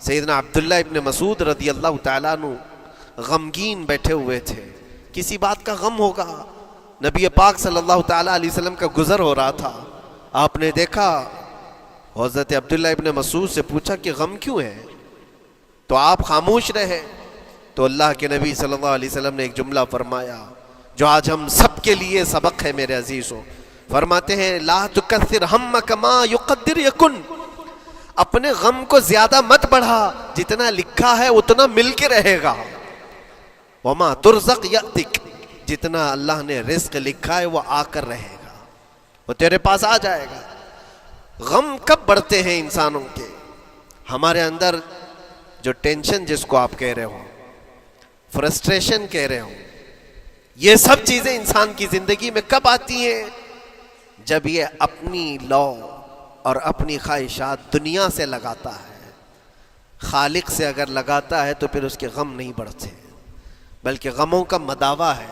سیدنا عبداللہ ابن مسعود رضی اللہ تعالیٰ عنہ غمگین بیٹھے ہوئے تھے، کسی بات کا غم ہوگا، نبی پاک صلی اللہ تعالیٰ علیہ وسلم کا گزر ہو رہا تھا، آپ نے دیکھا، حضرت عبداللہ ابن مسعود سے پوچھا کہ غم کیوں ہے؟ تو آپ خاموش رہے، تو اللہ کے نبی صلی اللہ علیہ وسلم نے ایک جملہ فرمایا جو آج ہم سب کے لیے سبق ہے میرے عزیزوں، فرماتے ہیں لا تکثر ہمک ما یقدر یکن، اپنے غم کو زیادہ مت بڑھا، جتنا لکھا ہے اتنا مل کے رہے گا، وما ترزق یأتک، جتنا اللہ نے رزق لکھا ہے وہ آ کر رہے گا، وہ تیرے پاس آ جائے گا۔ غم کب بڑھتے ہیں انسانوں کے؟ ہمارے اندر جو ٹینشن جس کو آپ کہہ رہے ہو، فرسٹریشن کہہ رہے ہو، یہ سب چیزیں انسان کی زندگی میں کب آتی ہیں؟ جب یہ اپنی لو اور اپنی خواہشات دنیا سے لگاتا ہے۔ خالق سے اگر لگاتا ہے تو پھر اس کے غم نہیں بڑھتے، بلکہ غموں کا مداوا ہے۔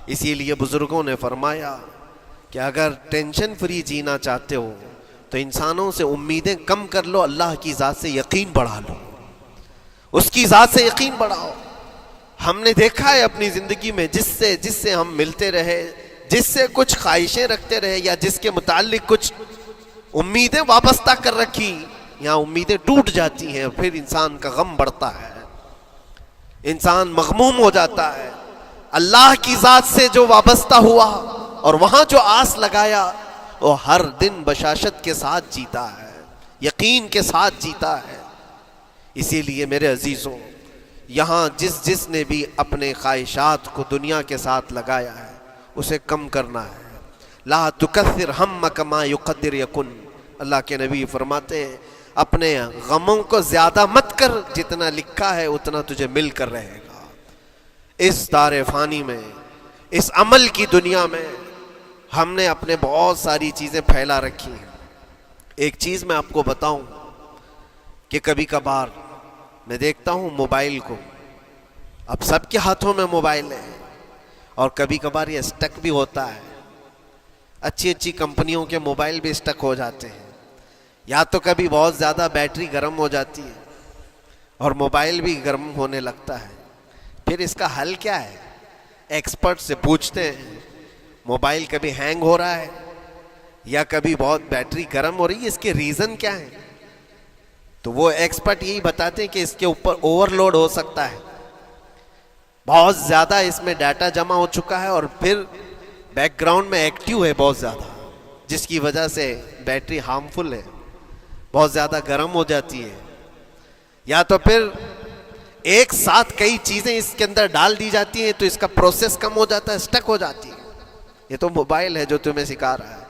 اسی لیے بزرگوں نے فرمایا کہ اگر ٹینشن فری جینا چاہتے ہو تو انسانوں سے امیدیں کم کر لو، اللہ کی ذات سے یقین بڑھا لو، اس کی ذات سے یقین بڑھاؤ۔ ہم نے دیکھا ہے اپنی زندگی میں جس سے ہم ملتے رہے، جس سے کچھ خواہشیں رکھتے رہے یا جس کے متعلق کچھ امیدیں وابستہ کر رکھی، یہاں امیدیں ٹوٹ جاتی ہیں، پھر انسان کا غم بڑھتا ہے، انسان مغموم ہو جاتا ہے۔ اللہ کی ذات سے جو وابستہ ہوا اور وہاں جو آس لگایا، وہ ہر دن بشاشت کے ساتھ جیتا ہے، یقین کے ساتھ جیتا ہے۔ اسی لیے میرے عزیزوں، یہاں جس نے بھی اپنے خواہشات کو دنیا کے ساتھ لگایا ہے اسے کم کرنا ہے۔ لا تکثر ہمک ما یقدر یکن، اللہ کے نبی فرماتے ہیں اپنے غموں کو زیادہ مت کر، جتنا لکھا ہے اتنا تجھے مل کر رہے گا۔ اس دار فانی میں، اس عمل کی دنیا میں ہم نے اپنے بہت ساری چیزیں پھیلا رکھی ہیں۔ ایک چیز میں آپ کو بتاؤں کہ کبھی کبھار میں دیکھتا ہوں موبائل کو، اب سب کے ہاتھوں میں موبائل ہے، اور کبھی کبھار یہ اسٹک بھی ہوتا ہے، اچھی اچھی کمپنیوں کے موبائل بھی اسٹک ہو جاتے ہیں، یا تو کبھی بہت زیادہ بیٹری گرم ہو جاتی ہے اور موبائل بھی گرم ہونے لگتا ہے۔ پھر اس کا حل کیا ہے؟ ایکسپرٹ سے پوچھتے ہیں موبائل کبھی ہینگ ہو رہا ہے یا کبھی بہت بیٹری گرم ہو رہی ہے، اس کے ریزن کیا ہے؟ تو وہ ایکسپرٹ یہی بتاتے ہیں کہ اس کے اوپر اوور لوڈ ہو سکتا ہے، بہت زیادہ اس میں ڈیٹا جمع ہو چکا ہے اور پھر بیک گراؤنڈ میں ایکٹیو ہے بہت زیادہ، جس کی وجہ سے بیٹری ہارمفل ہے، بہت زیادہ گرم ہو جاتی ہے، یا تو پھر ایک ساتھ کئی چیزیں اس کے اندر ڈال دی جاتی ہیں تو اس کا پروسیس کم ہو جاتا ہے، اسٹک ہو جاتی ہے۔ یہ تو موبائل ہے جو تمہیں سکھا رہا ہے۔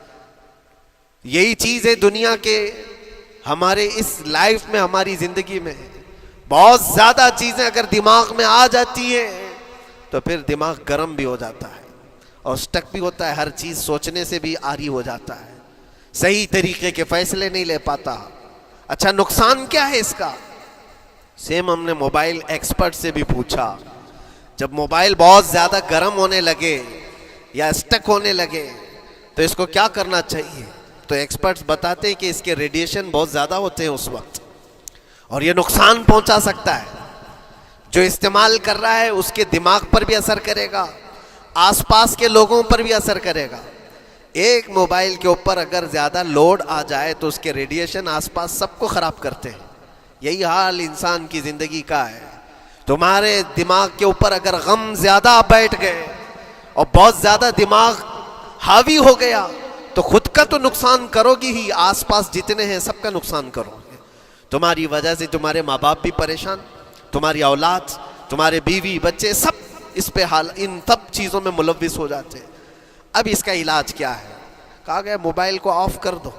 یہی چیز ہے دنیا کے ہمارے اس لائف میں، ہماری زندگی میں بہت زیادہ چیزیں اگر دماغ میں آ جاتی ہیں تو پھر دماغ گرم بھی ہو جاتا ہے اور اسٹک بھی ہوتا ہے، ہر چیز سوچنے سے بھی عاری ہو جاتا ہے، صحیح طریقے کے فیصلے نہیں لے پاتا۔ اچھا نقصان کیا ہے اس کا؟ سیم ہم نے موبائل ایکسپرٹ سے بھی پوچھا، جب موبائل بہت زیادہ گرم ہونے لگے یا اسٹک ہونے لگے تو اس کو کیا کرنا چاہیے؟ تو ایکسپرٹس بتاتے ہیں کہ اس کے ریڈیشن بہت زیادہ ہوتے ہیں اس وقت، اور یہ نقصان پہنچا سکتا ہے، جو استعمال کر رہا ہے اس کے دماغ پر بھی اثر کرے گا، آس پاس کے لوگوں پر بھی اثر کرے گا۔ ایک موبائل کے اوپر اگر زیادہ لوڈ آ جائے تو اس کے ریڈیشن آس پاس سب کو خراب کرتے ہیں۔ یہی حال انسان کی زندگی کا ہے۔ تمہارے دماغ کے اوپر اگر غم زیادہ بیٹھ گئے اور بہت زیادہ دماغ حاوی ہو گیا تو خود کا تو نقصان کرو گی ہی، آس پاس جتنے ہیں سب کا نقصان کرو گے۔ تمہاری وجہ سے تمہارے ماں باپ بھی پریشان، تمہاری اولاد، تمہارے بیوی بچے سب اس پہ ان سب چیزوں میں ملوث ہو جاتے ہیں۔ اب اس کا علاج کیا ہے؟ کہا گیا موبائل کو آف کر دو،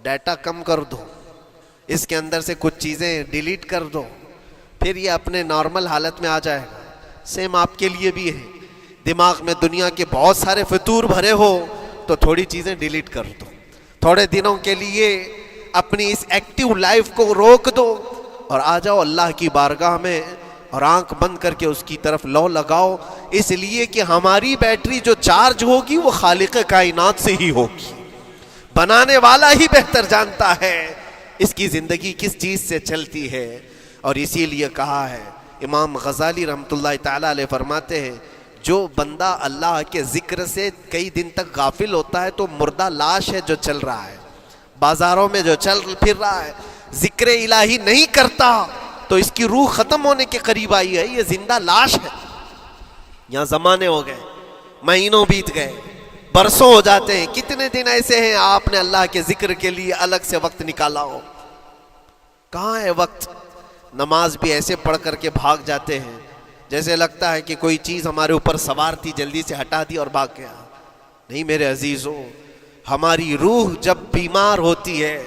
ڈیٹا کم کر دو، اس کے اندر سے کچھ چیزیں ڈیلیٹ کر دو، پھر یہ اپنے نارمل حالت میں آ جائے گا۔ سیم آپ کے لیے بھی ہے، دماغ میں دنیا کے بہت سارے فطور بھرے ہو تو تھوڑی چیزیں ڈیلیٹ کر دو، تھوڑے دنوں کے لیے اپنی اس ایکٹیو لائف کو روک دو اور آ جاؤ اللہ کی بارگاہ میں اور آنکھ بند کر کے اس کی طرف لو لگاؤ، اس لیے کہ ہماری بیٹری جو چارج ہوگی وہ خالق کائنات سے ہی ہوگی، بنانے والا ہی بہتر جانتا ہے اس کی زندگی کس چیز سے چلتی ہے. اور اسی لیے کہا ہے امام غزالی رحمۃ اللہ تعالیٰ علیہ فرماتے ہیں جو بندہ اللہ کے ذکر سے کئی دن تک غافل ہوتا ہے تو مردہ لاش ہے جو چل رہا ہے. بازاروں میں جو چل پھر رہا ہے ذکر الہی نہیں کرتا تو اس کی روح ختم ہونے کے قریب آئی ہے. یہ زندہ لاش ہے. یہاں زمانے ہو گئے, مہینوں بیت گئے, برسوں ہو جاتے ہیں. کتنے دن ایسے ہیں آپ نے اللہ کے ذکر کے لیے الگ سے وقت نکالا ہو؟ کہاں ہے وقت؟ نماز بھی ایسے پڑھ کر کے بھاگ جاتے ہیں جیسے لگتا ہے کہ کوئی چیز ہمارے اوپر سوار تھی, جلدی سے ہٹا دی اور بھاگ گیا. نہیں میرے عزیزوں, ہماری روح جب بیمار ہوتی ہے,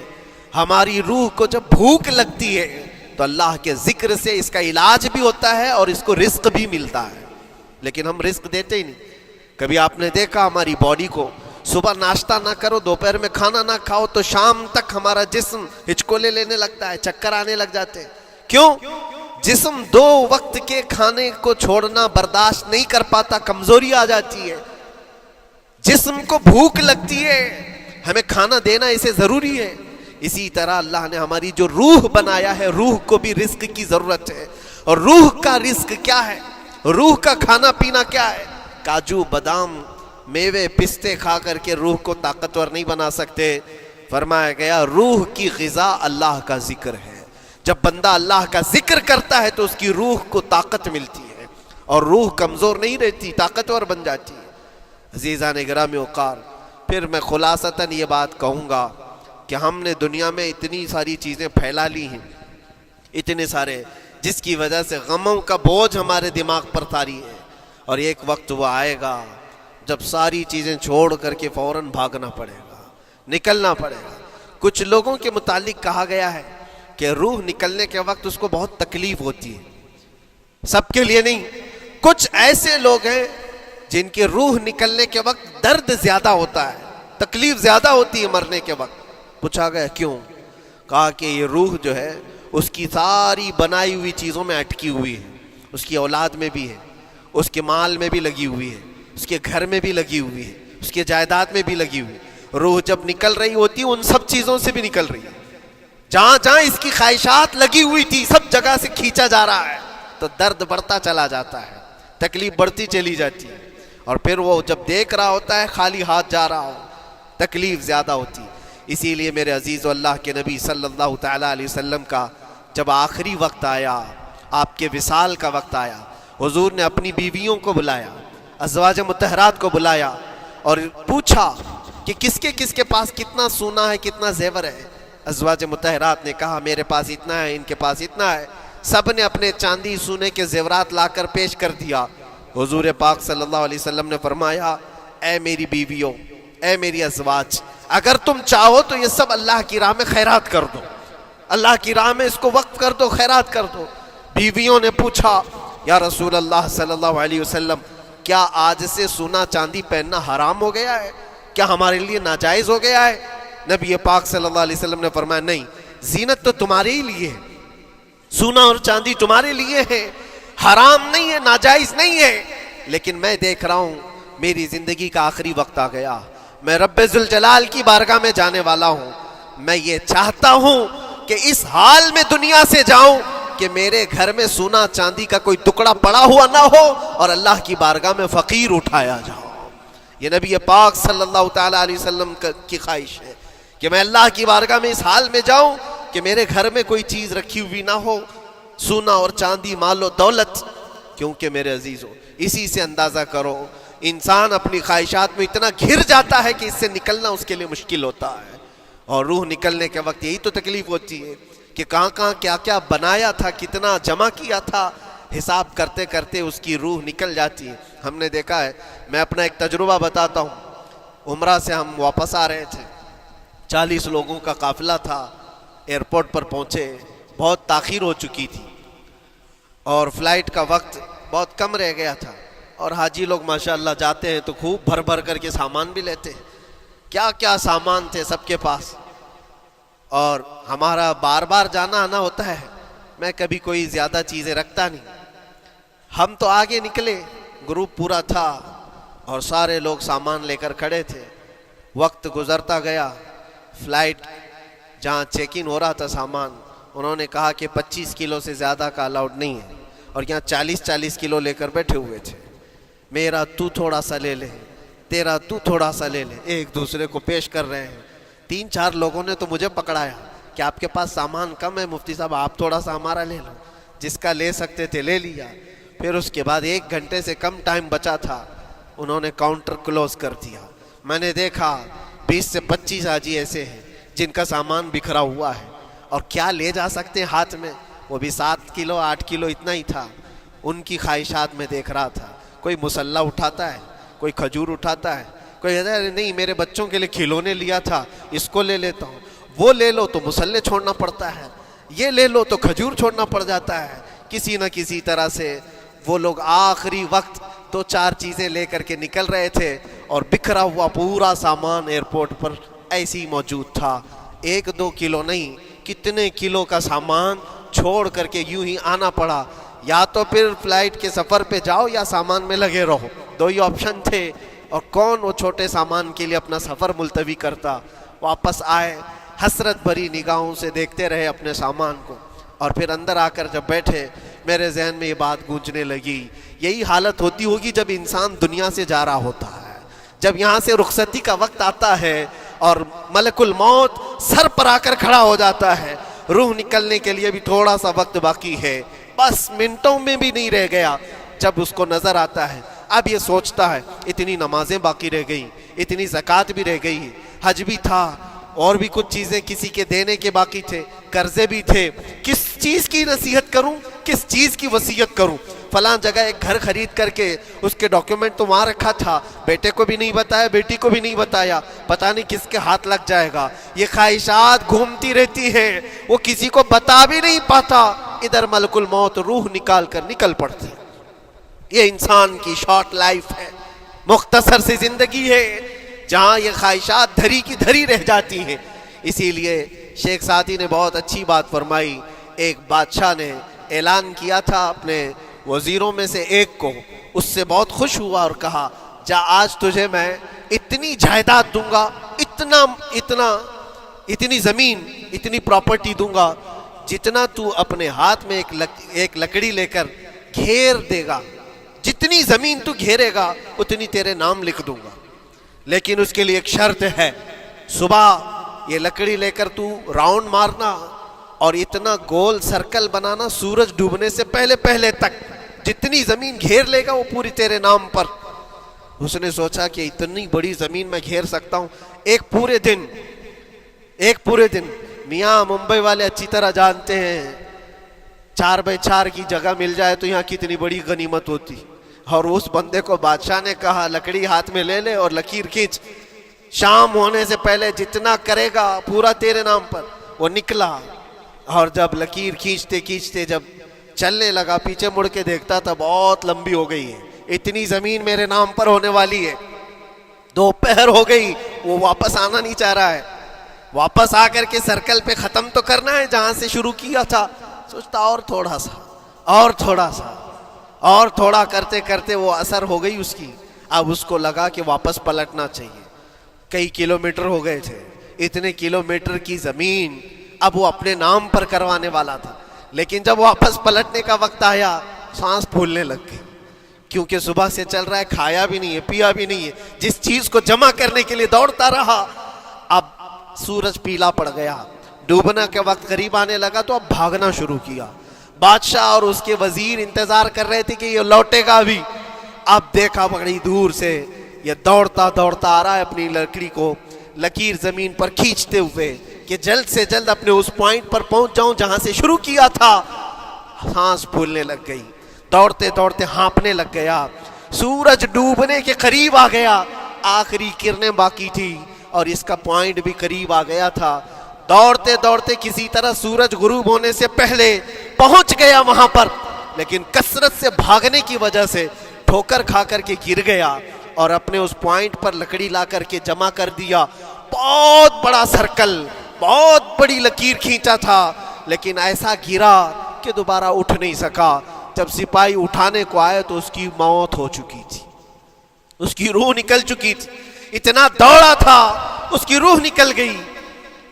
ہماری روح کو جب بھوک لگتی ہے تو اللہ کے ذکر سے اس کا علاج بھی ہوتا ہے اور اس کو رزق بھی ملتا ہے. لیکن ہم رزق دیتے ہی نہیں. کبھی آپ نے دیکھا ہماری باڈی کو, صبح ناشتہ نہ کرو, دوپہر میں کھانا نہ کھاؤ تو شام تک ہمارا جسم ہچکولے لینے لگتا ہے, چکر آنے لگ جاتے ہیں. کیوں؟ جسم 2 وقت کے کھانے کو چھوڑنا برداشت نہیں کر پاتا, کمزوری آ جاتی ہے. جسم کو بھوک لگتی ہے, ہمیں کھانا دینا اسے ضروری ہے. اسی طرح اللہ نے ہماری جو روح بنایا ہے, روح کو بھی رزق کی ضرورت ہے. اور روح کا رزق کیا ہے؟ روح کا کھانا پینا کیا ہے؟ کاجو بادام میوے پستے کھا کر کے روح کو طاقتور نہیں بنا سکتے. فرمایا گیا روح کی غذا اللہ کا ذکر ہے. جب بندہ اللہ کا ذکر کرتا ہے تو اس کی روح کو طاقت ملتی ہے اور روح کمزور نہیں رہتی, طاقتور بن جاتی ہے. عزیزان گرامی وقار, پھر میں خلاصتاً یہ بات کہوں گا کہ ہم نے دنیا میں اتنی ساری چیزیں پھیلا لی ہیں, اتنے سارے, جس کی وجہ سے غموں کا بوجھ ہمارے دماغ پر طاری ہے. اور ایک وقت وہ آئے گا جب ساری چیزیں چھوڑ کر کے فوراً بھاگنا پڑے گا, نکلنا پڑے گا. کچھ لوگوں کے متعلق کہا گیا ہے کہ روح نکلنے کے وقت اس کو بہت تکلیف ہوتی ہے. سب کے لیے نہیں, کچھ ایسے لوگ ہیں جن کے روح نکلنے کے وقت درد زیادہ ہوتا ہے, تکلیف زیادہ ہوتی ہے مرنے کے وقت. پوچھا گیا کیوں؟ کہا کہ یہ روح جو ہے اس کی ساری بنائی ہوئی چیزوں میں اٹکی ہوئی ہے, اس کی اولاد میں بھی ہے, اس کے مال میں بھی لگی ہوئی ہے, اس کے گھر میں بھی لگی ہوئی ہے, اس کے جائیداد میں بھی لگی ہوئی ہے. روح جب نکل رہی ہوتی ہے ان سب چیزوں سے بھی نکل رہی ہے. جہاں جہاں اس کی خواہشات لگی ہوئی تھی سب جگہ سے کھینچا جا رہا ہے تو درد بڑھتا چلا جاتا ہے, تکلیف بڑھتی چلی جاتی ہے. اور پھر وہ جب دیکھ رہا ہوتا ہے خالی ہاتھ جا رہا ہو, تکلیف زیادہ ہوتی. اسی لیے میرے عزیز و اللہ کے نبی صلی اللہ تعالیٰ علیہ وسلم کا جب آخری وقت آیا, آپ کے وصال کا وقت آیا, حضور نے اپنی بیویوں کو بلایا, ازواج مطہرات کو بلایا اور پوچھا کہ کس کے پاس کتنا سونا ہے, کتنا زیور ہے. ازواج مطہرات نے کہا میرے پاس اتنا ہے, ان کے پاس اتنا ہے. سب نے اپنے چاندی سونے کے زیورات لا کر پیش کر دیا. حضور پاک صلی اللہ علیہ وسلم نے فرمایا اے میری بیویوں, اے میری ازواج, اگر تم چاہو تو یہ سب اللہ کی راہ میں خیرات کر دو, اللہ کی راہ میں اس کو وقف کر دو, خیرات کر دو. بیویوں نے پوچھا یا رسول اللہ صلی اللہ علیہ وسلم کیا آج سے سونا چاندی پہننا حرام ہو گیا ہے, کیا ہمارے لیے ناجائز ہو گیا ہے؟ نبی پاک صلی اللہ علیہ وسلم نے فرمایا نہیں, زینت تو تمہارے ہی لیے ہے, سونا اور چاندی تمہارے لیے ہے, حرام نہیں ہے, ناجائز نہیں ہے. لیکن میں دیکھ رہا ہوں میری زندگی کا آخری وقت آ گیا, میں رب ذوالجلال کی بارگاہ میں جانے والا ہوں. میں یہ چاہتا ہوں کہ اس حال میں دنیا سے جاؤں کہ میرے گھر میں سونا چاندی کا کوئی ٹکڑا پڑا ہوا نہ ہو اور اللہ کی بارگاہ میں فقیر اٹھایا جاؤ. یہ نبی پاک صلی اللہ تعالیٰ علیہ وسلم کی خواہش ہے کہ میں اللہ کی بارگاہ میں اس حال میں جاؤں کہ میرے گھر میں کوئی چیز رکھی ہوئی نہ ہو, سونا اور چاندی, مال و دولت. کیونکہ میرے عزیزو اسی سے اندازہ کرو انسان اپنی خواہشات میں اتنا گھر جاتا ہے کہ اس سے نکلنا اس کے لیے مشکل ہوتا ہے. اور روح نکلنے کے وقت یہی تو تکلیف ہوتی ہے کہ کہاں کہاں کیا کیا بنایا تھا, کتنا جمع کیا تھا, حساب کرتے کرتے اس کی روح نکل جاتی ہے. ہم نے دیکھا ہے, میں اپنا ایک تجربہ بتاتا ہوں. عمرہ سے ہم واپس آ رہے تھے, 40 لوگوں کا قافلہ تھا. ایئرپورٹ پر پہنچے, بہت تاخیر ہو چکی تھی اور فلائٹ کا وقت بہت کم رہ گیا تھا. اور حاجی لوگ ماشاءاللہ جاتے ہیں تو خوب بھر بھر کر کے سامان بھی لیتے ہیں, کیا کیا سامان تھے سب کے پاس. اور ہمارا بار بار جانا آنا ہوتا ہے, میں کبھی کوئی زیادہ چیزیں رکھتا نہیں. ہم تو آگے نکلے, گروپ پورا تھا اور سارے لوگ سامان لے کر کھڑے تھے. وقت گزرتا گیا, فلائٹ جہاں چیک ان ہو رہا تھا سامان، انہوں نے کہا کہ 25 کلو سے زیادہ کا الاؤڈ نہیں ہے، اور یہاں 40 کلو لے کر بیٹھے ہوئے تھے۔ میرا تو تھوڑا سا لے لے، تیرا تو تھوڑا سا لے لے، ایک دوسرے کو پیش کر رہے ہیں۔ 3-4 لوگوں نے تو مجھے پکڑایا کہ آپ کے پاس سامان کم ہے مفتی صاحب، آپ تھوڑا سا ہمارا لے لو۔ جس کا لے سکتے تھے لے لیا۔ پھر اس کے بعد 1 گھنٹے سے کم ٹائم بچا تھا، انہوں نے کاؤنٹر کلوز کر دیا۔ میں نے دیکھا 20 سے 25 حاجی ایسے ہیں جن کا سامان بکھرا ہوا ہے، اور کیا لے جا سکتے ہیں ہاتھ میں، وہ بھی 7 کلو 8 کلو اتنا ہی تھا۔ ان کی خواہشات میں دیکھ رہا تھا، کوئی مسلح اٹھاتا ہے، کوئی کھجور اٹھاتا ہے، کوئی کہتا ہے نہیں میرے بچوں کے لیے کھلونے لیا تھا اس کو لے لیتا ہوں، وہ لے لو تو مسلح چھوڑنا پڑتا ہے، یہ لے لو تو کھجور چھوڑنا پڑ جاتا ہے۔ کسی نہ کسی طرح سے وہ لوگ آخری وقت 2-4 چیزیں لے کر کے نکل رہے تھے، اور بکھرا ہوا پورا سامان ایئرپورٹ پر ایسے ہی موجود تھا۔ 1-2 کلو نہیں، کتنے کلو کا سامان چھوڑ کر کے یوں ہی آنا پڑا۔ یا تو پھر فلائٹ کے سفر پہ جاؤ یا سامان میں لگے رہو، 2 ہی آپشن تھے، اور کون وہ چھوٹے سامان کے لیے اپنا سفر ملتوی کرتا۔ واپس آئے، حسرت بھری نگاہوں سے دیکھتے رہے اپنے سامان کو، اور پھر اندر آ کر جب بیٹھے میرے ذہن میں یہ بات گونجنے لگی، یہی حالت ہوتی ہوگی جب انسان دنیا سے جا رہا ہوتا ہے، جب یہاں سے رخصتی کا وقت آتا ہے اور ملک الموت سر پر آ کر کھڑا ہو جاتا ہے، روح نکلنے کے لیے بھی تھوڑا سا وقت باقی ہے، بس منٹوں میں بھی نہیں رہ گیا۔ جب اس کو نظر آتا ہے، اب یہ سوچتا ہے اتنی نمازیں باقی رہ گئی، اتنی زکوٰۃ بھی رہ گئی، حج بھی تھا، اور بھی کچھ چیزیں کسی کے دینے کے باقی تھے، قرضے بھی تھے، کس چیز کی نصیحت کروں، کس چیز کی وصیت کروں؟ فلاں جگہ ایک گھر خرید کر کے اس کے ڈاکیومنٹ تو وہاں رکھا تھا، بیٹے کو بھی نہیں بتایا، بیٹی کو بھی نہیں بتایا، پتہ نہیں کس کے ہاتھ لگ جائے گا۔ یہ خواہشات گھومتی رہتی ہیں، وہ کسی کو بتا بھی نہیں پاتا، ادھر ملک الموت روح نکال کر نکل پڑتے۔ یہ انسان کی شارٹ لائف ہے، مختصر سی زندگی ہے، جہاں یہ خواہشات دھری کی دھری رہ جاتی ہیں۔ اسی لیے شیخ سعدی نے بہت اچھی بات فرمائی۔ ایک بادشاہ نے اعلان کیا تھا اپنے وزیروں میں سے ایک کو، اس سے بہت خوش ہوا اور کہا جا آج تجھے میں اتنی جائیداد دوں گا، اتنی زمین، اتنی پراپرٹی دوں گا، جتنا تو اپنے ہاتھ میں ایک لکڑی لے کر گھیر دے گا، جتنی زمین تو گھیرے گا اتنی تیرے نام لکھ دوں گا، لیکن اس کے لیے ایک شرط ہے، صبح یہ لکڑی لے کر تو راؤنڈ مارنا اور اتنا گول سرکل بنانا سورج ڈوبنے سے پہلے تک، جتنی زمین گھیر لے گا وہ پوری تیرے نام پر۔ اس نے سوچا کہ اتنی بڑی زمین میں گھیر سکتا ہوں، ایک پورے دن میاں ممبئی والے اچھی طرح جانتے ہیں 4x4 کی جگہ مل جائے تو یہاں کتنی بڑی غنیمت ہوتی۔ اور اس بندے کو بادشاہ نے کہا لکڑی ہاتھ میں لے لے اور لکیر کھینچ، شام ہونے سے پہلے جتنا کرے گا پورا تیرے نام پر۔ وہ نکلا، اور جب لکیر کھینچتے جب چلنے لگا، پیچھے مڑ کے دیکھتا تھا بہت لمبی ہو گئی ہے، اتنی زمین میرے نام پر ہونے والی ہے۔ دوپہر ہو گئی، وہ واپس آنا نہیں چاہ رہا ہے، واپس آ کر کے سرکل پہ ختم تو کرنا ہے جہاں سے شروع کیا تھا۔ سوچتا اور تھوڑا کرتے کرتے وہ اثر ہو گئی اس کی۔ اب اس کو لگا کہ واپس پلٹنا چاہیے، کئی کلومیٹر ہو گئے تھے، اتنے کلومیٹر کی زمین اب وہ اپنے نام پر کروانے والا تھا، لیکن جب واپس پلٹنے کا وقت آیا سانس پھولنے لگ گئی، کیونکہ صبح سے چل رہا ہے، کھایا بھی نہیں ہے، پیا بھی نہیں ہے، جس چیز کو جمع کرنے کے لیے دوڑتا رہا۔ اب سورج پیلا پڑ گیا، ڈوبنا کے وقت قریب آنے لگا تو اب بھاگنا شروع کیا۔ بادشاہ اور اس کے وزیر انتظار کر رہے تھے کہ یہ لوٹے گا بھی۔ اب دیکھا بڑی دور سے یہ دوڑتا آ رہا ہے، اپنی لکڑی کو لکیر زمین پر کھینچتے ہوئے کہ جلد سے جلد اپنے اس پوائنٹ پر پہنچ جاؤں جہاں سے شروع کیا تھا۔ سانس پھولنے لگ گئی، دوڑتے ہانپنے لگ گیا، سورج ڈوبنے کے قریب آ گیا، آخری کرنیں باقی تھی اور اس کا پوائنٹ بھی قریب آ گیا تھا۔ دوڑتے کسی طرح سورج غروب ہونے سے پہلے پہنچ گیا وہاں پر، لیکن کثرت سے بھاگنے کی وجہ سے ٹھوکر کھا کر کے گر گیا اور اپنے اس پوائنٹ پر لکڑی لا کر کے جمع کر دیا۔ بہت بڑا سرکل، بہت بڑی لکیر کھینچا تھا، لیکن ایسا گرا کہ دوبارہ اٹھ نہیں سکا۔ جب سپاہی اٹھانے کو آئے تو اس کی موت ہو چکی تھی، اس کی روح نکل چکی تھی، اتنا دوڑا تھا اس کی روح نکل گئی۔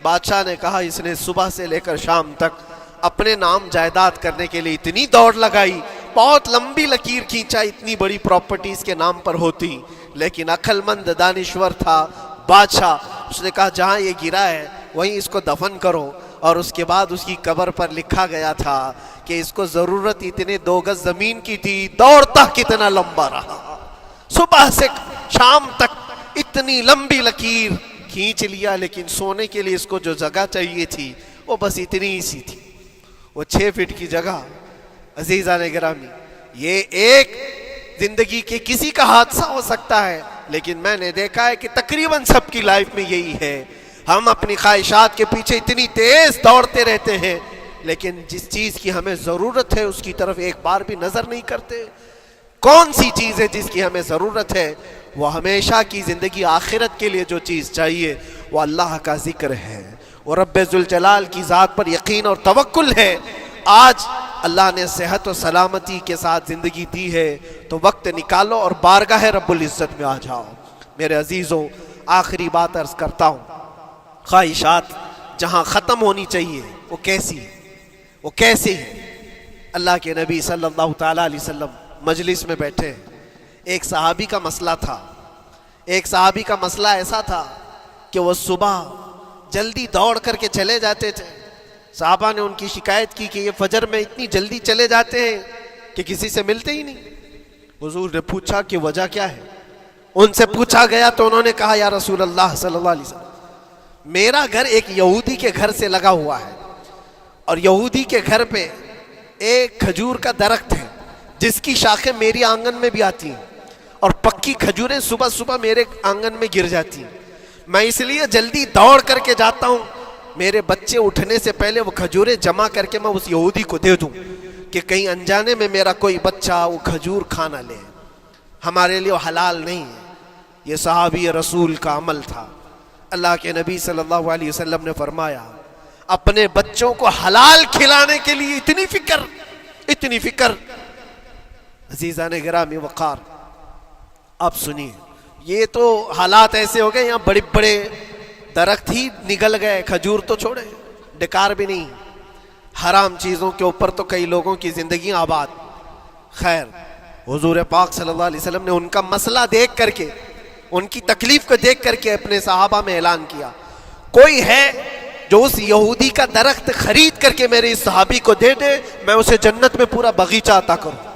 بادشاہ نے کہا اس نے صبح سے لے کر شام تک اپنے نام جائیداد کرنے کے لیے اتنی دوڑ لگائی، بہت لمبی لکیر کھینچا، اتنی بڑی پراپرٹیز کے نام پر ہوتی، لیکن عقل مند دانشور تھا بادشاہ، اس نے کہا جہاں یہ گرا ہے وہیں اس کو دفن کرو، اور اس کے بعد اس کی قبر پر لکھا گیا تھا کہ اس کو ضرورت اتنے 2 گز زمین کی تھی، دوڑتا کتنا لمبا رہا، صبح سے شام تک اتنی لمبی لکیر کھینچ لیا، لیکن سونے کے لیے اس کو جو جگہ چاہیے تھی وہ بس اتنی ہی سی تھی، وہ 6 فٹ کی جگہ۔ عزیزان گرامی، یہ ایک زندگی کے کسی کا حادثہ ہو سکتا ہے، لیکن میں نے دیکھا ہے کہ تقریباً سب کی لائف میں یہی ہے، ہم اپنی خواہشات کے پیچھے اتنی تیز دوڑتے رہتے ہیں، لیکن جس چیز کی ہمیں ضرورت ہے اس کی طرف ایک بار بھی نظر نہیں کرتے۔ کون سی چیز ہے جس کی ہمیں ضرورت ہے؟ وہ ہمیشہ کی زندگی آخرت کے لیے جو چیز چاہیے وہ اللہ کا ذکر ہے، وہ رب ذوالجلال کی ذات پر یقین اور توکل ہے۔ آج اللہ نے صحت و سلامتی کے ساتھ زندگی دی ہے تو وقت نکالو اور بارگاہ رب العزت میں آ جاؤ۔ میرے عزیزوں، آخری بات عرض کرتا ہوں، خواہشات جہاں ختم ہونی چاہیے وہ کیسی ہے، وہ کیسے ہے؟ اللہ کے نبی صلی اللہ تعالیٰ علیہ وسلم مجلس میں بیٹھے ہیں، ایک صحابی کا مسئلہ تھا، ایک صحابی کا مسئلہ ایسا تھا کہ وہ صبح جلدی دوڑ کر کے چلے جاتے تھے، صحابہ نے ان کی شکایت کی کہ یہ فجر میں اتنی جلدی چلے جاتے ہیں کہ کسی سے ملتے ہی نہیں۔ حضور نے پوچھا کہ وجہ کیا ہے؟ ان سے پوچھا گیا تو انہوں نے کہا یا رسول اللہ صلی اللہ علیہ وسلم، میرا گھر ایک یہودی کے گھر سے لگا ہوا ہے، اور یہودی کے گھر پہ ایک کھجور کا درخت ہے جس کی شاخیں میری آنگن میں بھی آتی ہیں، اور پکی کھجوریں صبح صبح میرے آنگن میں گر جاتی ہیں، میں اس لیے جلدی دوڑ کر کے جاتا ہوں، میرے بچے اٹھنے سے پہلے وہ کھجوریں جمع کر کے میں اس یہودی کو دے دوں کہ کہیں انجانے میں میرا کوئی بچہ وہ کھجور کھانا لے، ہمارے لیے وہ حلال نہیں ہے۔ یہ صحابی رسول کا عمل تھا۔ اللہ کے نبی صلی اللہ علیہ وسلم نے فرمایا اپنے بچوں کو حلال کھلانے کے لیے اتنی فکر، اتنی فکر۔ عزیزان گرامی وقار، آپ سنیے، یہ تو حالات ایسے ہو گئے، یہاں بڑے بڑے درخت ہی نگل گئے، کھجور تو چھوڑے، ڈکار بھی نہیں، حرام چیزوں کے اوپر تو کئی لوگوں کی زندگیاں آباد۔ خیر، حضور پاک صلی اللہ علیہ وسلم نے ان کا مسئلہ دیکھ کر کے، ان کی تکلیف کو دیکھ کر کے اپنے صحابہ میں اعلان کیا، کوئی ہے جو اس یہودی کا درخت خرید کر کے میرے اس صحابی کو دے دے، میں اسے جنت میں پورا باغیچہ عطا کروں،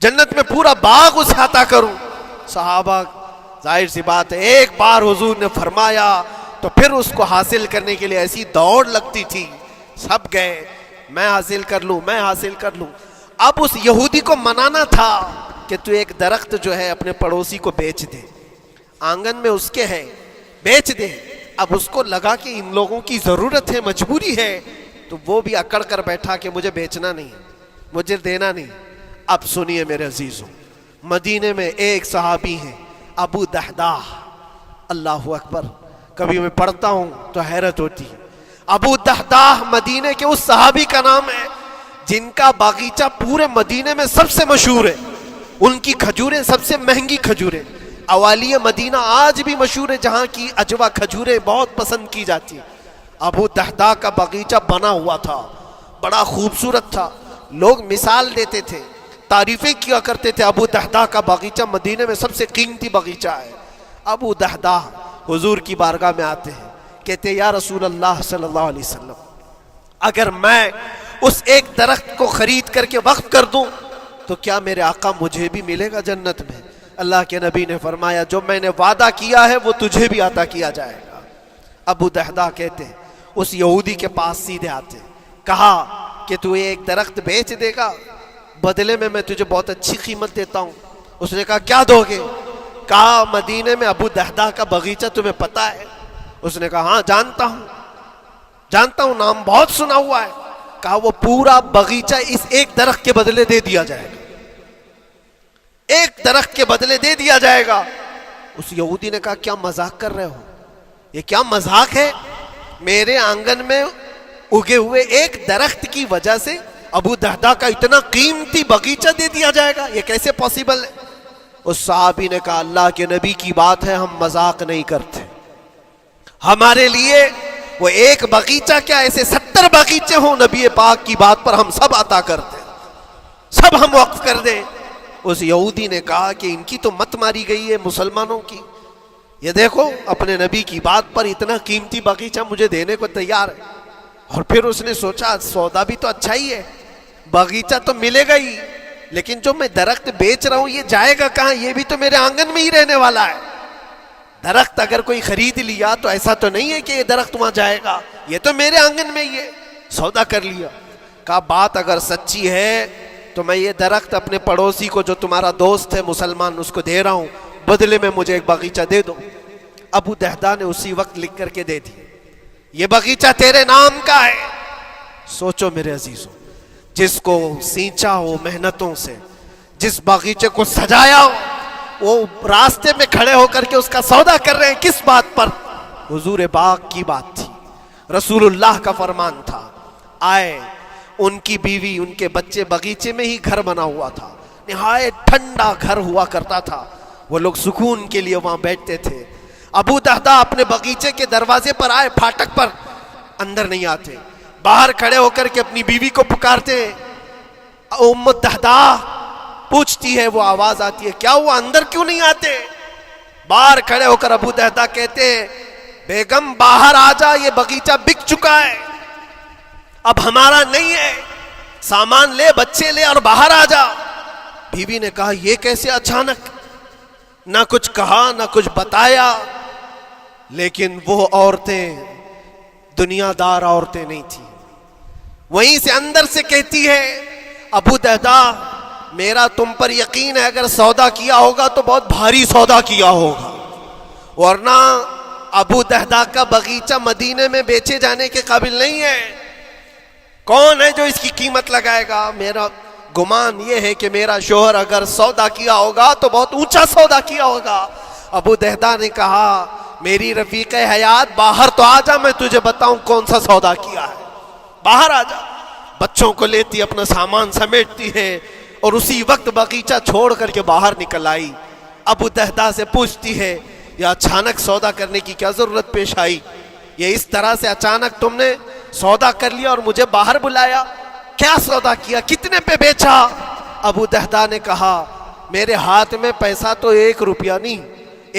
جنت میں پورا باغ اسے عطا کروں۔ صحابہ، ظاہر سی بات ہے، ایک بار حضور نے فرمایا تو پھر اس کو حاصل کرنے کے لیے ایسی دوڑ لگتی تھی، سب گئے، میں حاصل کر لوں، میں حاصل کر لوں۔ اب اس یہودی کو منانا تھا کہ تو ایک درخت جو ہے اپنے پڑوسی کو بیچ دے، آنگن میں اس کے ہے، بیچ دے۔ اب اس کو لگا کہ ان لوگوں کی ضرورت ہے، مجبوری ہے، تو وہ بھی اکڑ کر بیٹھا کہ مجھے بیچنا نہیں، مجھے دینا نہیں۔ اب سنیے میرے عزیزوں، مدینے میں ایک صحابی ہیں ابو دحداح، اللہ اکبر، کبھی میں پڑھتا ہوں تو حیرت ہوتی ہے۔ ابو دحداح مدینے کے اس صحابی کا نام ہے جن کا باغیچہ پورے مدینے میں سب سے مشہور ہے، ان کی کھجوریں سب سے مہنگی کھجوریں، اوالی مدینہ آج بھی مشہور ہے، جہاں کی اجوا کھجوریں بہت پسند کی جاتی ہیں۔ ابو دحداح کا باغیچہ بنا ہوا تھا، بڑا خوبصورت تھا، لوگ مثال دیتے تھے، تعریفیں کیا کرتے تھے، ابو دحداح کا باغیچہ مدینے میں سب سے قیمتی باغیچہ ہے۔ ابو دحداح حضور کی بارگاہ میں آتے ہیں، کہتے ہیں یا رسول اللہ صلی اللہ علیہ وسلم، اگر میں اس ایک درخت کو خرید کر کے وقف کر دوں تو کیا میرے آقا مجھے بھی ملے گا جنت میں؟ اللہ کے نبی نے فرمایا جو میں نے وعدہ کیا ہے وہ تجھے بھی عطا کیا جائے گا۔ ابو دحداح کہتے ہیں اس یہودی کے پاس سیدھے آتے، کہا کہ تو یہ ایک درخت بیچ دے گا، بدلے میں تجھے بہت اچھی قیمت دیتا ہوں۔ اس نے کہا کیا دو گے؟ کہا مدینے میں ابو دحداح کا باغیچہ تمہیں پتہ ہے؟ اس نے کہا ہاں جانتا ہوں، جانتا ہوں، نام بہت سنا ہوا ہے۔ کہا وہ پورا باغیچہ اس ایک درخت کے بدلے دے دیا جائے گا، ایک درخت کے بدلے دے دیا جائے گا۔ اس یہودی نے کہا کیا مذاق کر رہے ہو؟ یہ کیا مذاق ہے؟ میرے آنگن میں اگے ہوئے ایک درخت کی وجہ سے ابو دحداح کا اتنا قیمتی باغیچہ دے دیا جائے گا، یہ کیسے پاسبل ہے؟ اس صحابی نے کہا اللہ کے نبی کی بات ہے، ہم مذاق نہیں کرتے، ہمارے لیے وہ ایک باغیچہ کیا ایسے 70 باغیچے ہوں نبی پاک کی بات پر ہم سب عطا کر دیں، سب ہم وقف کر دیں۔ اس یہودی نے کہا کہ ان کی تو مت ماری گئی ہے مسلمانوں کی، یہ دیکھو اپنے نبی کی بات پر اتنا قیمتی باغیچہ مجھے دینے کو تیار ہے۔ اور پھر اس نے سوچا سودا بھی تو اچھا ہی ہے، باغیچہ تو ملے گا ہی، لیکن جو میں درخت بیچ رہا ہوں یہ جائے گا کہاں؟ یہ بھی تو میرے آنگن میں ہی رہنے والا ہے۔ درخت اگر کوئی خرید لیا تو ایسا تو نہیں ہے کہ یہ درخت وہاں جائے گا، یہ تو میرے آنگن میں ہی ہے۔ سودا کر لیا۔ کہا بات اگر سچی ہے تو میں یہ درخت اپنے پڑوسی کو جو تمہارا دوست ہے مسلمان اس کو دے رہا ہوں، بدلے میں مجھے ایک باغیچہ دے دو۔ ابو دہدہ نے اسی وقت لکھ کر کے دے دی، یہ باغیچہ تیرے نام کا ہے۔ سوچو میرے عزیزوں، جس کو سینچا ہو محنتوں سے، جس باغیچے کو سجایا ہو، وہ راستے میں کھڑے ہو کر کے اس کا سودا کر رہے ہیں، کس بات پر؟ حضور پاک کی بات تھی، رسول اللہ کا فرمان تھا۔ آئے ان کی بیوی ان کے بچے، باغیچے میں ہی گھر بنا ہوا تھا، نہایت ٹھنڈا گھر ہوا کرتا تھا، وہ لوگ سکون کے لیے وہاں بیٹھتے تھے۔ ابو دہدہ اپنے باغیچے کے دروازے پر آئے، پھاٹک پر، اندر نہیں آتے، باہر کھڑے ہو کر کے اپنی بیوی کو پکارتے۔ ام دہدہ پوچھتی ہے، وہ آواز آتی ہے، کیا ہوا اندر کیوں نہیں آتے؟ باہر کھڑے ہو کر ابو دہدہ کہتے ہیں، بیگم باہر آ جا، یہ باغیچہ بک چکا ہے، اب ہمارا نہیں ہے، سامان لے، بچے لے اور باہر آ جا۔ بیوی نے کہا یہ کیسے اچانک؟ نہ کچھ کہا نہ کچھ بتایا، لیکن وہ عورتیں دنیا دار عورتیں نہیں تھیں۔ وہیں سے اندر سے کہتی ہے، ابو دہدہ میرا تم پر یقین ہے، اگر سودا کیا ہوگا تو بہت بھاری سودا کیا ہوگا، ورنہ ابو دہدہ کا باغیچہ مدینے میں بیچے جانے کے قابل نہیں ہے، کون ہے جو اس کی قیمت لگائے گا؟ میرا گمان یہ ہے کہ میرا شوہر اگر سودا کیا ہوگا تو بہت اونچا سودا کیا ہوگا۔ ابو دہدہ نے کہا، میری رفیق حیات باہر تو آ جا، میں تجھے بتاؤں کون سا سودا کیا ہے، باہر آ جا۔ بچوں کو لیتی، اپنا سامان سمیٹتی ہے اور اسی وقت باغیچہ چھوڑ کر کے باہر نکل آئی۔ ابو دہدہ سے پوچھتی ہے، یہ اچانک سودا کرنے کی کیا ضرورت پیش آئی؟ یہ اس طرح سے اچانک تم نے سودا کر لیا اور مجھے باہر بلایا، کیا سودا کیا، کتنے پہ بیچا؟ ابو دہدہ نے کہا، میرے ہاتھ میں پیسہ تو 1 روپیہ نہیں،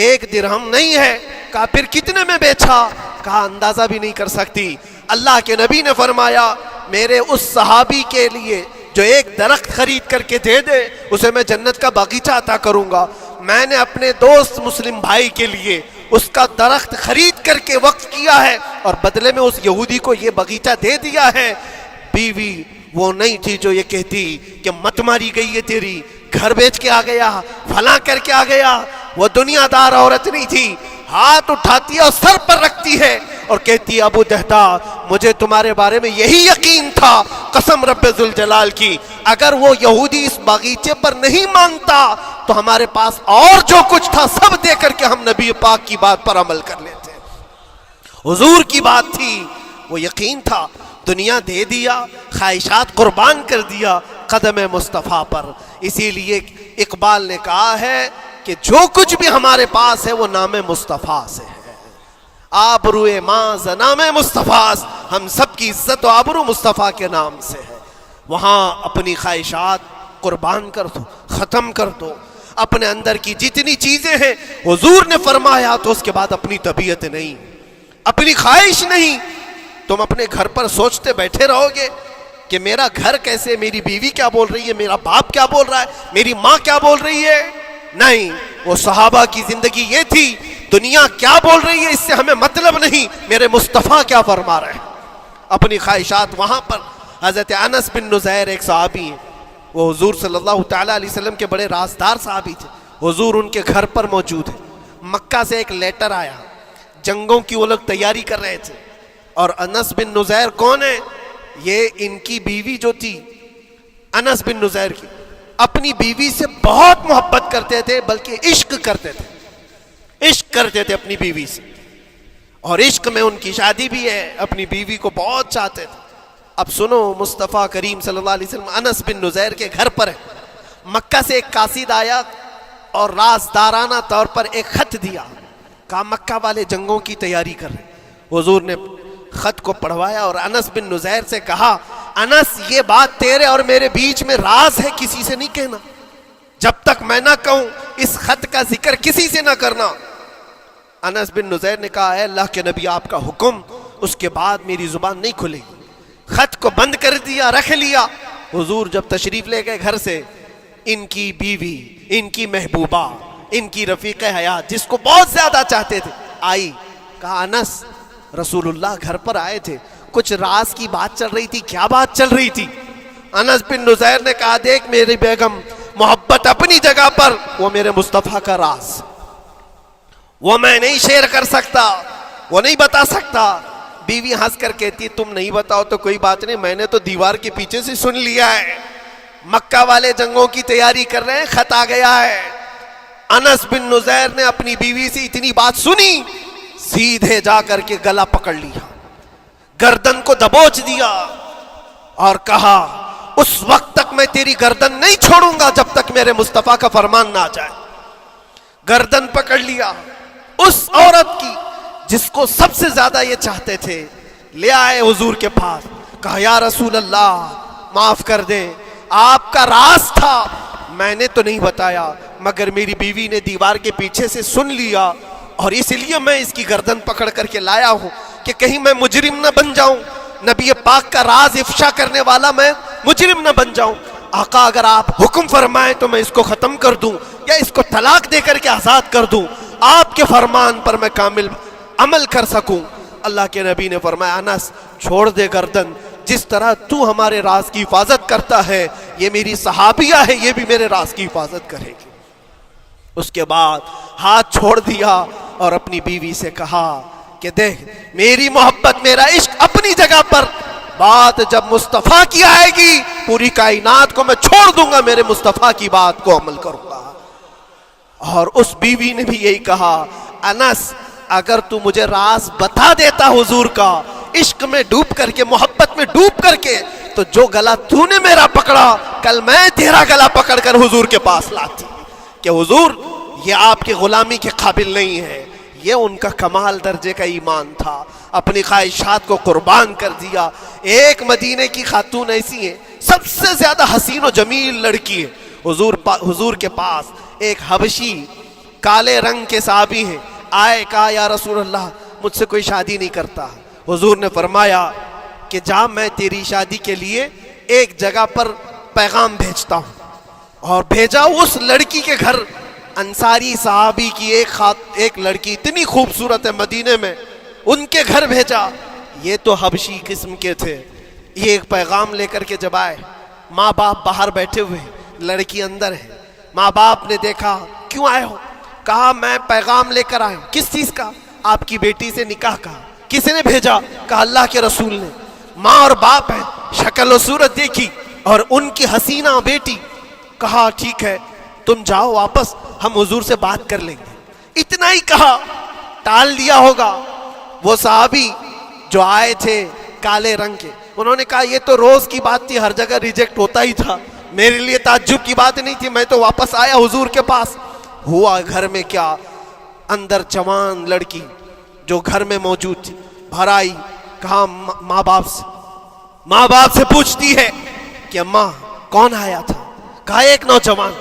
1 درہم نہیں ہے۔ کہا پھر کتنے میں بیچا؟ کہا اندازہ بھی نہیں کر سکتی۔ اللہ کے نبی نے فرمایا، میرے اس صحابی کے لیے جو ایک درخت خرید کر کے دے دے، اسے میں جنت کا باغیچہ عطا کروں گا۔ میں نے اپنے دوست مسلم بھائی کے لیے اس کا درخت خرید کر کے وقف کیا ہے اور بدلے میں اس یہودی کو یہ باغیچہ دے دیا ہے۔ بیوی وہ نہیں تھی جو یہ کہتی کہ مت ماری گئی ہے تیری، گھر بیچ کے آ گیا، فلاں کر کے آ گیا۔ وہ دنیا دار عورت نہیں تھی، ہاتھ اٹھاتی ہے اور سر پر رکھتی ہے اور کہتی ہے، ابو دہدہ مجھے تمہارے بارے میں یہی یقین تھا، قسم رب ذوالجلال کی، اگر وہ یہودی اس باغیچے پر نہیں مانتا تو ہمارے پاس اور جو کچھ تھا سب دے کر کے ہم نبی پاک کی بات پر عمل کر لیتے۔ حضور کی بات تھی، وہ یقین تھا، دنیا دے دیا، خواہشات قربان کر دیا قدم مصطفیٰ پر۔ اسی لیے اقبال نے کہا ہے کہ جو کچھ بھی ہمارے پاس ہے وہ نام مصطفیٰ سے ہے، آبرو ماز نام مصطفیٰ، ہم سب کی عزت و آبرو مصطفیٰ کے نام سے ہے۔ وہاں اپنی خواہشات قربان کر دو، ختم کر دو، اپنے اندر کی جتنی چیزیں ہیں حضور نے فرمایا، تو اس کے بعد اپنی طبیعت نہیں، اپنی خواہش نہیں۔ تم اپنے گھر پر سوچتے بیٹھے رہو گے کہ میرا گھر کیسے، میری بیوی کیا بول رہی ہے، میرا باپ کیا بول رہا ہے، میری ماں کیا بول رہی ہے؟ نہیں، وہ صحابہ کی زندگی یہ تھی، دنیا کیا بول رہی ہے اس سے ہمیں مطلب نہیں، میرے مصطفیٰ کیا فرما رہے ہیں۔ اپنی خواہشات وہاں پر۔ حضرت انس بن نزیر ایک صحابی ہیں، وہ حضور صلی اللہ تعالیٰ علیہ وسلم کے بڑے رازدار صحابی تھے، حضور ان کے گھر پر موجود ہیں۔ مکہ سے ایک لیٹر آیا، جنگوں کی وہ لوگ تیاری کر رہے تھے، اور انس بن نزیر کون ہے؟ یہ ان کی بیوی جو تھی انس بن نزیر کی، اپنی بیوی سے بہت محبت کرتے تھے، بلکہ عشق کرتے تھے، عشق کرتے تھے اپنی بیوی سے، اور عشق میں ان کی شادی بھی ہے، اپنی بیوی کو بہت چاہتے تھے۔ اب سنو، مصطفیٰ کریم صلی اللہ علیہ وسلم انس بن نزیر کے گھر پر ہے، مکہ سے ایک قاصد آیا اور رازدارانہ طور پر ایک خط دیا، کہا مکہ والے جنگوں کی تیاری کر رہے، حضور نے خط کو پڑھوایا اور انس بن نزیر سے کہا انس یہ بات تیرے اور میرے بیچ میں راز ہے، کسی سے نہیں کہنا، جب تک میں نہ کہوں اس خط کا ذکر کسی سے نہ کرنا۔ انس بن نزیر نے کہا اے اللہ کے نبی آپ کا حکم، اس کے بعد میری زبان نہیں کھلے گی۔ خط کو بند کر دیا، رکھ لیا۔ حضور جب تشریف لے گئے گھر سے، ان کی بیوی، ان کی محبوبہ، ان کی رفیق حیات جس کو بہت زیادہ چاہتے تھے آئی، کہا انس رسول اللہ گھر پر آئے تھے، کچھ راز کی بات چل رہی تھی، کیا بات چل رہی تھی؟ انس بن نزیر نے کہا دیکھ میری بیگم محبت اپنی جگہ پر، وہ میرے مصطفیٰ کا راز وہ میں نہیں شیئر کر سکتا، وہ نہیں بتا سکتا۔ بیوی ہنس کر کہتی تم نہیں بتاؤ تو کوئی بات نہیں، میں نے تو دیوار کے پیچھے سے سن لیا ہے، مکہ والے جنگوں کی تیاری کر رہے ہیں، خط آ گیا ہے۔ انس بن نزیر نے اپنی بیوی سے اتنی بات سنی، سیدھے جا کر کے گلا پکڑ لیا، گردن کو دبوچ دیا اور کہا اس وقت تک میں تیری گردن نہیں چھوڑوں گا جب تک میرے مصطفیٰ کا فرمان نہ آ جائے۔ گردن پکڑ لیا اس عورت کی جس کو سب سے زیادہ یہ چاہتے تھے، لے آئے حضور کے پاس، کہا یا رسول اللہ معاف کر دیں، آپ کا راز تھا میں نے تو نہیں بتایا، مگر میری بیوی نے دیوار کے پیچھے سے سن لیا اور اس لیے میں اس کی گردن پکڑ کر کے لایا ہوں کہ کہیں میں مجرم نہ بن جاؤں، نبی پاک کا راز افشا کرنے والا میں مجرم نہ بن جاؤں۔ آقا اگر آپ حکم فرمائیں تو میں اس کو ختم کر دوں یا اس کو طلاق دے کر کے آزاد کر دوں، آپ کے فرمان پر میں کامل عمل کر سکوں۔ اللہ کے نبی نے فرمایا انس چھوڑ دے گردن، جس طرح تو ہمارے راز کی حفاظت کرتا ہے یہ میری صحابیہ ہے، یہ بھی میرے راز کی حفاظت کرے گی۔ اس کے بعد ہاتھ چھوڑ دیا اور اپنی بیوی سے کہا کہ دیکھ میری محبت میرا عشق اپنی جگہ پر، بات جب مصطفیٰ کی آئے گی پوری کائنات کو میں چھوڑ دوں گا، میرے مصطفیٰ کی بات کو عمل کروں گا۔ اور اس بیوی نے بھی یہی کہا انس اگر تو مجھے راز بتا دیتا حضور کا، عشق میں ڈوب کر کے، محبت میں ڈوب کر کے، تو جو گلا تو نے میرا پکڑا کل میں تیرا گلا پکڑ کر حضور کے پاس لاتی کہ حضور یہ آپ کی غلامی کے قابل نہیں ہے۔ یہ ان کا کمال درجے کا ایمان تھا، اپنی خواہشات کو قربان کر دیا۔ ایک مدینے کی خاتون ایسی ہے سب سے زیادہ حسین و جمیل لڑکی ہے، حضور کے پاس ایک حبشی کالے رنگ کے صحابی ہیں، آئے کہا یا رسول اللہ مجھ سے کوئی شادی نہیں کرتا۔ حضور نے فرمایا کہ جا میں تیری شادی کے لیے ایک جگہ پر پیغام بھیجتا ہوں، اور بھیجا اس لڑکی کے گھر۔ انصاری صحابی کی ایک لڑکی اتنی خوبصورت ہے مدینے میں، ان کے گھر بھیجا۔ یہ تو حبشی قسم کے تھے، یہ ایک پیغام لے کر کے جب آئے، ماں باپ باہر بیٹھے ہوئے، لڑکی اندر ہے۔ ماں باپ نے دیکھا کیوں آئے ہو؟ کہا میں پیغام لے کر آیا ہوں۔ کس چیز کا؟ آپ کی بیٹی سے نکاح کا۔ کس نے بھیجا؟ کہا اللہ کے رسول نے۔ ماں اور باپ ہیں، شکل و صورت دیکھی اور ان کی حسینہ بیٹی۔ کہا ٹھیک ہے تم جاؤ واپس، ہم حضور سے بات کر لیں گے۔ اتنا ہی کہا، ٹال دیا ہوگا۔ وہ صحابی جو آئے تھے کالے رنگ کے، انہوں نے کہا یہ تو روز کی بات تھی، ہر جگہ ریجیکٹ ہوتا ہی تھا، میرے لیے تعجب کی بات نہیں تھی، میں تو واپس آیا حضور کے پاس۔ ہوا گھر میں کیا، اندر جوان لڑکی جو گھر میں موجود تھی بھر آئی، کہا ماں باپ سے پوچھتی ہے کہ اماں کون آیا تھا؟ کہا ایک نوجوان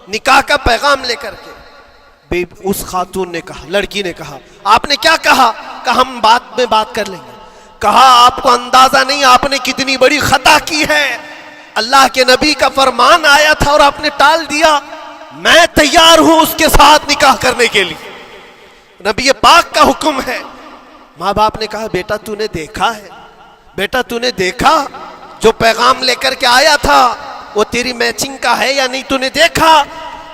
نکاح کا پیغام لے کر کے۔ اس خاتون نے کہا، لڑکی نے کہا آپ نے کیا کہا؟ کہا ہم بعد میں بات کر لیں گے۔ کہا آپ کو اندازہ نہیں آپ نے کتنی بڑی خطا کی ہے، اللہ کے نبی کا فرمان آیا تھا اور آپ نے ٹال دیا، میں تیار ہوں اس کے ساتھ نکاح کرنے کے لیے، نبی پاک کا حکم ہے۔ ماں باپ نے کہا بیٹا تو نے دیکھا ہے، بیٹا تو نے دیکھا جو پیغام لے کر کے آیا تھا وہ تیری میچنگ کا ہے یا نہیں، تو نے دیکھا؟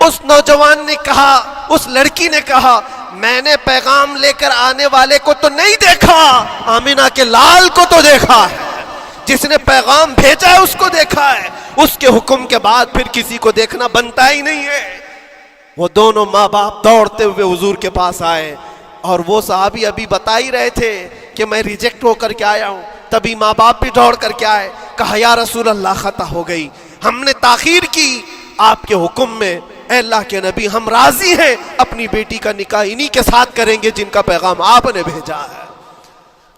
اس نوجوان نے کہا، اس لڑکی نے کہا میں نے پیغام لے کر آنے والے کو تو نہیں دیکھا، آمینہ کے لال کو تو دیکھا ہے، جس نے پیغام بھیجا ہے اس کو دیکھا ہے، اس کے حکم کے بعد پھر کسی کو دیکھنا بنتا ہی نہیں ہے۔ وہ دونوں ماں باپ دوڑتے ہوئے حضور کے پاس آئے، اور وہ صحابی ابھی بتا ہی رہے تھے کہ میں ریجیکٹ ہو کر کے آیا ہوں، تبھی ماں باپ بھی دوڑ کر کے آئے، کہا یا رسول اللہ خطا ہو گئی، ہم نے تاخیر کی آپ کے حکم میں، اے اللہ کے نبی ہم راضی ہیں، اپنی بیٹی کا نکاح انہی کے ساتھ کریں گے جن کا پیغام آپ نے بھیجا ہے۔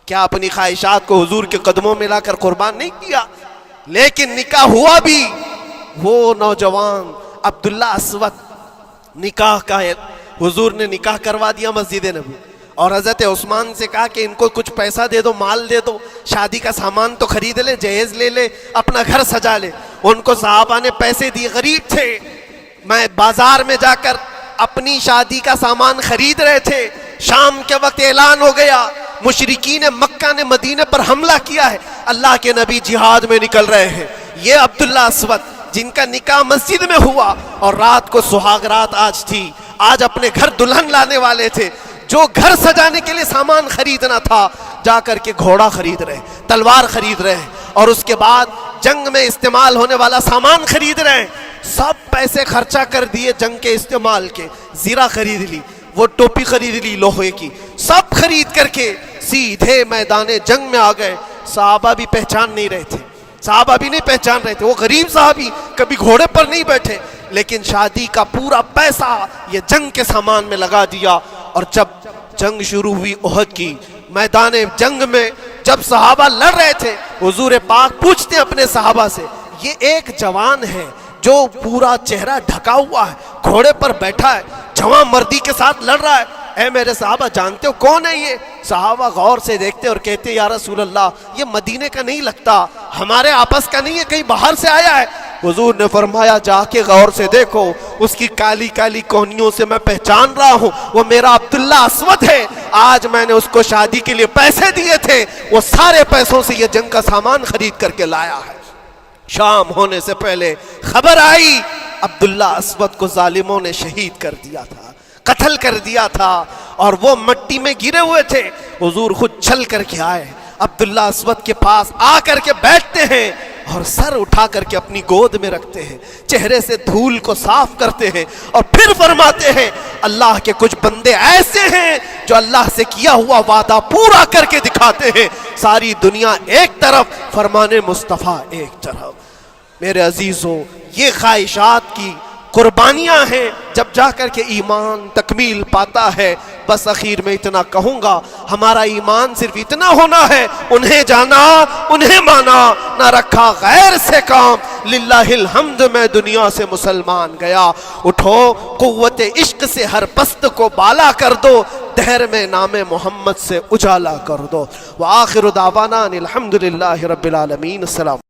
کیا اپنی خواہشات کو حضور کے قدموں میں لا کر قربان نہیں کیا؟ لیکن نکاح ہوا بھی. وہ نوجوان عبداللہ اسود نکاح کا حضور نے نکاح کروا دیا مسجد نبی، اور حضرت عثمان سے کہا کہ ان کو کچھ پیسہ دے دو، مال دے دو، شادی کا سامان تو خرید لے، جہیز لے لے، اپنا گھر سجا لے. ان کو صحابہ نے پیسے دیے، غریب تھے، میں بازار میں جا کر اپنی شادی کا سامان خرید رہے تھے. شام کے وقت اعلان ہو گیا، مشرکین مکہ نے مدینے پر حملہ کیا ہے، اللہ کے نبی جہاد میں نکل رہے ہیں. یہ عبداللہ اسود جن کا نکاح مسجد میں ہوا اور رات کو سہاگ رات آج تھی، آج اپنے گھر دلہن لانے والے تھے، جو گھر سجانے کے لیے سامان خریدنا تھا جا کر کے گھوڑا خرید رہے، تلوار خرید رہے، اور اس کے بعد جنگ میں استعمال ہونے والا سامان خرید رہے ہیں. سب پیسے خرچہ کر دیے جنگ کے استعمال کے، زیرہ خرید لی، وہ ٹوپی خرید لی لوہے کی، سب خرید کر کے سیدھے میدان جنگ میں آ گئے. صحابہ بھی پہچان نہیں رہے تھے، صحابہ بھی نہیں پہچان رہے تھے، وہ غریب صحابی کبھی گھوڑے پر نہیں بیٹھے، لیکن شادی کا پورا پیسہ یہ جنگ کے سامان میں لگا دیا. اور جب جنگ شروع ہوئی احد کی، میدان جنگ میں جب صحابہ لڑ رہے تھے، حضور پاک پوچھتے ہیں اپنے صحابہ سے، یہ ایک جوان ہے جو پورا چہرہ ڈھکا ہوا ہے، گھوڑے پر بیٹھا ہے، جوان مردی کے ساتھ لڑ رہا ہے، اے میرے صحابہ جانتے ہو کون ہے یہ؟ صحابہ غور سے دیکھتے اور کہتے یا رسول اللہ یہ مدینے کا نہیں لگتا، ہمارے آپس کا نہیں ہے، کہیں باہر سے آیا ہے. حضور نے فرمایا جا کے غور سے دیکھو، اس کی کالی کالی کونیوں سے میں پہچان رہا ہوں، وہ میرا عبداللہ اسود ہے. آج میں نے اس کو شادی کے لیے پیسے دیے تھے، وہ سارے پیسوں سے یہ جنگ کا سامان خرید کر کے لایا ہے. شام ہونے سے پہلے خبر آئی عبداللہ اسود کو ظالموں نے شہید کر دیا تھا، قتل کر دیا تھا، اور وہ مٹی میں گرے ہوئے تھے. حضور خود چل کر کے آئے، عبداللہ اسود کے پاس آ کر کے بیٹھتے ہیں اور سر اٹھا کر کے اپنی گود میں رکھتے ہیں، چہرے سے دھول کو صاف کرتے ہیں، اور پھر فرماتے ہیں اللہ کے کچھ بندے ایسے ہیں جو اللہ سے کیا ہوا وعدہ پورا کر کے دکھاتے ہیں. ساری دنیا ایک طرف، فرمان مصطفیٰ ایک طرف. میرے عزیزوں، یہ خواہشات کی قربانیاں ہیں جب جا کر کے ایمان تکمیل پاتا ہے. بس اخیر میں اتنا کہوں گا، ہمارا ایمان صرف اتنا ہونا ہے، انہیں جانا انہیں مانا، نہ رکھا غیر سے کام، للہ الحمد میں دنیا سے مسلمان گیا. اٹھو قوت عشق سے ہر پست کو بالا کر دو، دہر میں نام محمد سے اجالا کر دو. وآخر دعوانا الحمدللہ رب العالمین. السلام.